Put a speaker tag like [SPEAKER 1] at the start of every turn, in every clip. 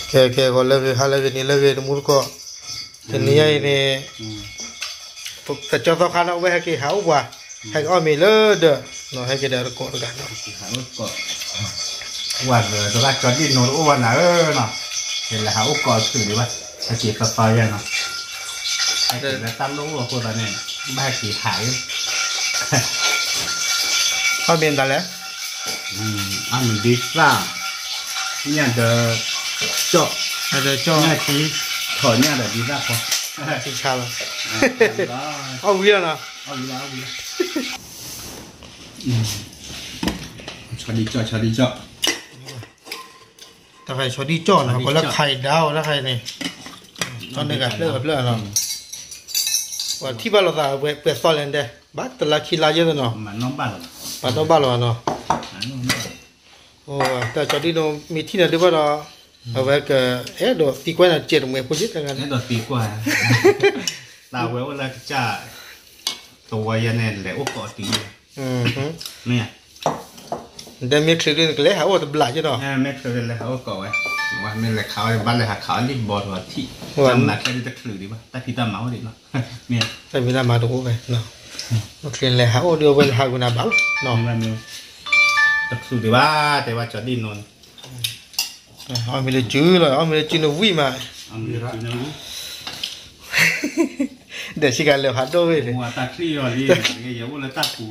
[SPEAKER 1] che con le hale che ni le che murko che ni ai ne ta cho tao khana we ke hau wa hai o mi le de no hai ke da ko ga no
[SPEAKER 2] hau ko wa de la cho đi nó wa na no thì là hau ko thử đi ba ta chỉ ta to ya no hai cái là tan lỗ của ta này ba chỉ thải
[SPEAKER 1] o mi da le
[SPEAKER 2] ăn mình đi ra nhà de cho nhà chỉ thổi nhà để đi ra không
[SPEAKER 1] chỉ cha lo o wi na
[SPEAKER 2] เอาชอดีจ่อ
[SPEAKER 1] ta phải cho đi cho nó có làไข่ดาวแล้วไข่นี่ตอนนี้ก็เลิกเนาะว่าที่บ้านเราตาเปิดซอยเลยเด้บัดตละขี้ลาเยอะเนาะ
[SPEAKER 2] มันน้องบ้านเรา
[SPEAKER 1] บ้านบ้านเราเนาะโอ้แต่จอดีโนมีที่ไหนด้วยว่าเราเอาไว้ก็โดดตีกว่าน่ะเจ็ดมื้อพุ่นจิตกัน
[SPEAKER 2] นี่ดอกตีกว่าลาเวลาจะตัวยันเนี่ยแหละโอ้กอตีเนี่ย
[SPEAKER 1] เดี๋ยวมีคลิปนึงก็เลยหาว่าตะบลาจ้ะเนาะ
[SPEAKER 2] แม่เคยเลยเขาก็ไว้ว่าไม่เลยเขาบ้านเลยหาเขารีบบอลว่าที่จำหนักแค่จะคลือดีป่ะแต่พี่ตาเมาดิเนาะเนี่ย
[SPEAKER 1] แต่มีน้ามาตรงไปเนาะโอเคเลยหาว่าเดี๋ยวไปหาคุณอาบ้าเนาะ
[SPEAKER 2] มันจะคลือดีว่าแต่ว่าจะดิ้นนน
[SPEAKER 1] เอาไม่เลยจื้อเลยเอาไม่เลยจื้อวิ่งมา
[SPEAKER 2] เอาไม่เลยจื้อวิ่ง
[SPEAKER 1] เดี๋ยวชิกันเลยฮัดโดเว้ย
[SPEAKER 2] หัวตาคลี่อะไรอย่างเงี้ยว่าแล้วตาปู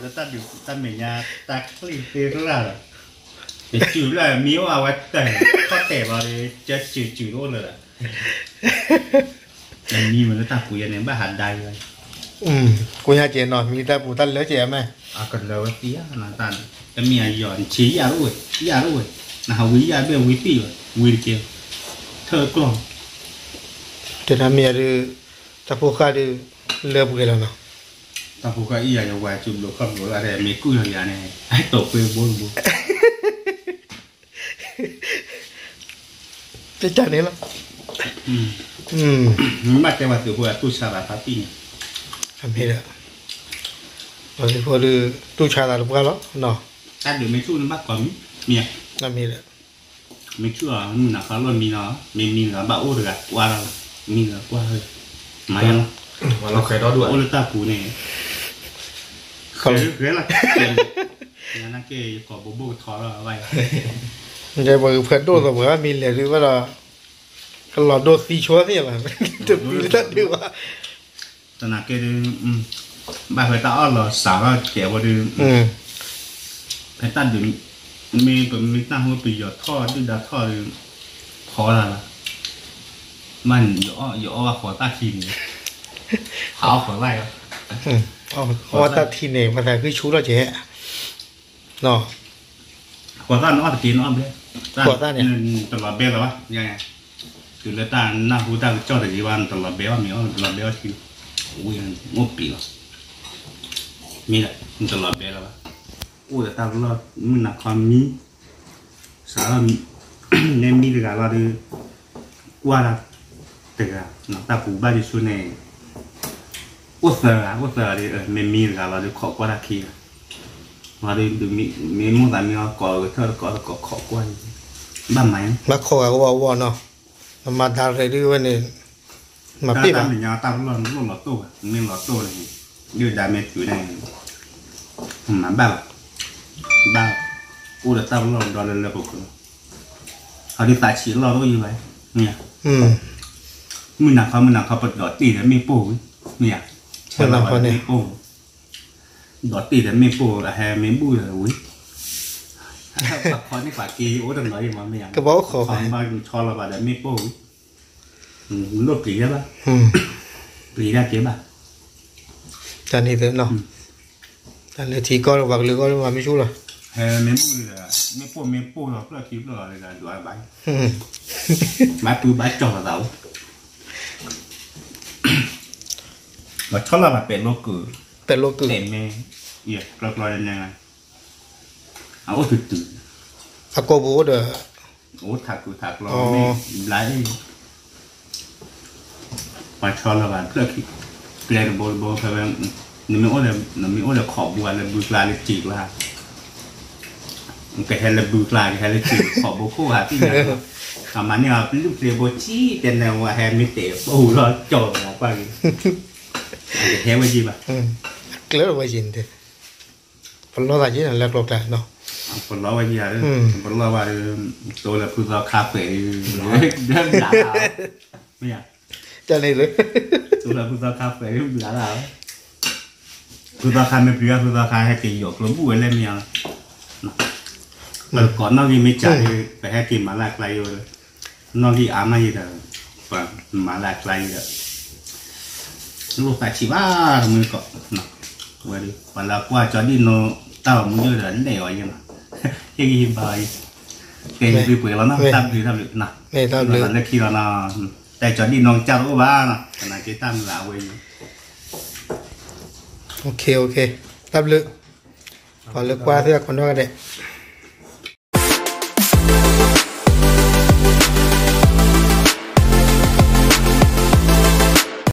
[SPEAKER 2] แล้วตาดูตาเหมียตาคลี่เตี้ยก็แล้วเดี๋ยวจืดเลยมีว่าไว้แต่ก็แต่ว่าเลยจะจืดโอ้เลยอย่างนี้มันแล้วตาปูอย่างนี้บ้าหันได้เลย
[SPEAKER 1] กูอยากเจนหน่อยมีตาปูตันเหลือเจ๋ไหม
[SPEAKER 2] ก็เลยว่าเตี้ยนะตันแต่เมียหย่อนชี้ยาด้วยนะฮะวิยาเบี้ยวิปีวิเกี่ยวเธอกล่อง
[SPEAKER 1] แต่ถ้าเมียดูตาปูขาดูเลือบกันแล้วเนาะ
[SPEAKER 2] ตาปูขาอียาจะวายจุ่มลูกขับรถอะไรไม่กู้อย่างนี้ให้ตกไปบน
[SPEAKER 1] จะจัดนี่ละ
[SPEAKER 2] มาแต่ว่าตัวหัวตู้ชาลาปาปี้
[SPEAKER 1] ทำให้ละเราจะพอดูตู้ชาลาหรือเปล่าเนาะ
[SPEAKER 2] แต่เดี๋ยวไม่ชู้นั่นมากกว่าเมีย
[SPEAKER 1] ทำให้ละ
[SPEAKER 2] ไม่ชู้อ่ะนู่นนะเขาล้วนมีเนาะมีเนาะบ้าโอ้เลยว่าเรามีเนาะว่าเฮ้ยมายัง
[SPEAKER 3] ว่าเราเคยรอด้วย
[SPEAKER 2] โอ้เลยตาปูเนี่ยเขาเรียกอะไรอย่างนั้นก็ขอโบทอเราไว้
[SPEAKER 1] มันจะบอกเพื่อนโดนสมมติว่ามีเหลือหรือว่าเราก็หลอดโดนซีชัวร์นี่แหละจะมีตั้งดีว่า
[SPEAKER 2] ตอนนั้นก็บ้าเพื่อนตาอ้อเหรอสาวก็แก่ว่าดูเพื่อนตาดูมีตั้งหัวปีหยอดท่อดูดาท่อดูขออะไรมันอยู่ว่าขอตาทีนเขาขอไล่
[SPEAKER 1] ขอตาทีนเองมาแต่คือชู้เราเจ๊เนาะ
[SPEAKER 2] ขอตาน้อตะกี้น้อเลย
[SPEAKER 1] ขอตาเนี่ย
[SPEAKER 2] ตลอดเบลหรอวะยังไงคือแล้วตาหน้าหูตาเจ้าแต่ยี่วันตลอดเบลมีตลอดเบลคืออุ้ยงบปีหรอมีแหละตลอดเบลหรอวะอุ้ยแต่ตาตลอดมันหนักความมีสารเนี่ยมีแต่การเราดูว่าละแต่ก็หนักตาปูบ้าจะช่วยในอุตสาห์ดิไม่มีแต่การเราดูขอกว่าละคีมาดูมีมุ่งแต่มีก่อเธอก่อขอกว่าบ้านไหม
[SPEAKER 1] มาขอก็ว่าเนาะมาทำอะไรด้วยเนี่ยมาปีบ้าน
[SPEAKER 2] ยาตาหลอดตู้มีหลอดตู้เลยยืดได้ไม่ถือได้มาบ้าอู้แต่ตาหลอดดอลเลยพวกเขาเขาดิตาฉีดเราต้องยังไงเนี่ยมือหนักเขาปดดอดตีแต่ไม่ปูเนี่ย
[SPEAKER 1] ใช่ไหมคนเนี่ย
[SPEAKER 2] ดอดตีแต่ไม่ปูแต่แฮไม่บุ้ยเลยอุ้ยคอนี่ฝากีโอ้ตั้งน้อยมาไม่ยัง
[SPEAKER 1] ก็บอกขอ
[SPEAKER 2] มาชอเราแบบแต่ไม่ปูลบปีได้ปะปีได้เจ็บปะ
[SPEAKER 1] ตอนนี้เถอะเนาะตอนนี้ทีก็วักหรือก็มาไม่ชู้หรอ
[SPEAKER 2] เฮ้ไม่ปูเลยไม่ปูเราเพื่อคลิปเราเลยกันดูอะไรไม้ปืนไม้จ่อเราเราชอบเราแบบเป็นโลกือเต็มเมย์เอี่ยกลอยยังไงเอาตื่น
[SPEAKER 1] อากูบูเด้อ
[SPEAKER 2] โอ้ถักเราไม่ไล่มาชอบเราแบบเพื่อคลิปเปลี่ยนโบเพื่อแบบนี่ไม่โอ้เลยขอบบัวเลยบุกลาเลยจีกละ cái hay là bự lại cái hay là chịu khó bố khô hả tí này còn mà nếu lúc thì bố chi tên nào mà hay mới tệ bù rồi trời là qua cái theo cái gì mà
[SPEAKER 1] clear rồi gì thế phần lo là gì là lạc lột lại nó
[SPEAKER 2] phần lo cái gì à phần lo là tôi là phụ gia cà phê đơn giản bây giờ
[SPEAKER 1] cho nên đấy
[SPEAKER 2] tôi là phụ gia cà phê đơn giản là phụ gia cà phê bây giờ phụ gia cà hay cái dọc lối bùi lên miệng mà còn nó gì mới chạy phải hay tìm mà lạc lại rồi nó gì ám hay gì đó và mà lạc lại rồi lúc phải chỉ ba mới có nó vậy đi và là qua cho đi nó tao muốn như là để rồi nhưng mà cái gì bài cái gì bữa nó tam thì tam được nè
[SPEAKER 1] này tam được
[SPEAKER 2] là khi nó tại cho đi nó chào nó ba nè cái này cái tam là vậy
[SPEAKER 1] ok tam lực còn lực qua thì còn đâu cái đấy